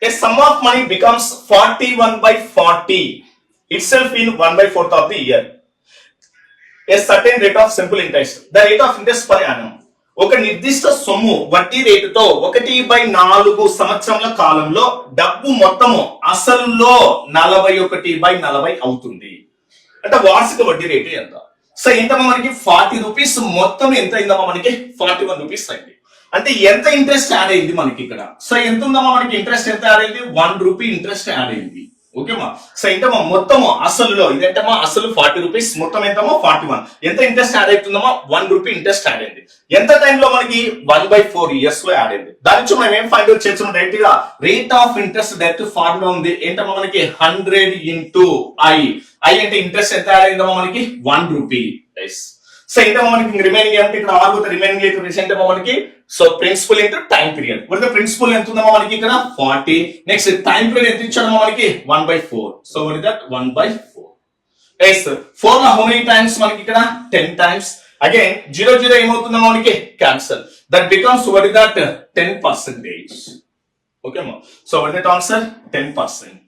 A sum of money becomes 41 by 40 itself in 1/4 of the year. A certain rate of simple interest. The rate of interest per annum. ఒక నిర్దిష్ట సొమ్ము వడ్డీ రేటుతో 1/4 సంవత్సరముల కాలంలో డబ్బు మొత్తము అసలులో 41/40 అవుతుంది. అంటే వార్షిక వడ్డీ రేటు ఎంత? సో ఎంతమ్మా మనకి 40 రూపీస్ మొత్తం ఎంత అయిందమ్మా మనకి 41 రూపీస్ అయింది. అంటే ఎంత ఇంట్రెస్ట్ యాడ్ అయింది మనకి ఇక్కడ? సో ఎంత ఉందమ్మా మనకి ఇంట్రెస్ట్ ఎంత యాడ్ అయింది? 1 రూపీ ఇంట్రెస్ట్ యాడ్ అయింది. ఓకేమా? సో ఏంటమ్మా మొత్తము అసలులో ఇదేంటమ్మా అసలు 40 రూపీస్ మొత్తం ఎంతమ్మా 41. ఎంత ఇంట్రెస్ట్ యాడ్ అవుతుందమ్మా 1 రూపీ ఇంట్రెస్ట్ యాడ్ అయింది. ఎంత టైంలో మనకి 1/4 ఇయర్స్ లో యాడ్ అయింది. దాని నుంచి మనం ఏం ఫైండ్ అవుట్ చేస్తున్నాం? డైరెక్ట్ గా rate of interest direct formula ఉంది. ఏంటమ్మా మనకి 100 ఇంటూ ఐ. ఐ అంటే ఇంట్రెస్ట్ ఎంత యాడ్ అయిందమ్మా మనకి 1 రూపీ. సో ఏంటమ్మా మనకి రిమైనింగ్ అంటే ఇక్కడ ఆరుగుత రిమైనింగ్ అయితే ఏంటమ్మా మనకి so principal into time period. ఇప్పుడు ప్రిన్సిపల్ ఎంత ఉందమ్మా మనకి ఇక్కడ 40. నెక్స్ట్ టైం పీరియడ్ ఎంత ఇచ్చాడమ్మా మనకి 1/4. So what is that 1/4. yes 4 లో how many times మనకి ఇక్కడ 10 times. అగైన్ 0 ఏమవుతుందమ్మా మనకి cancel. That becomes what is that 10%. Okay అమ్మా. So what is that answer 10%.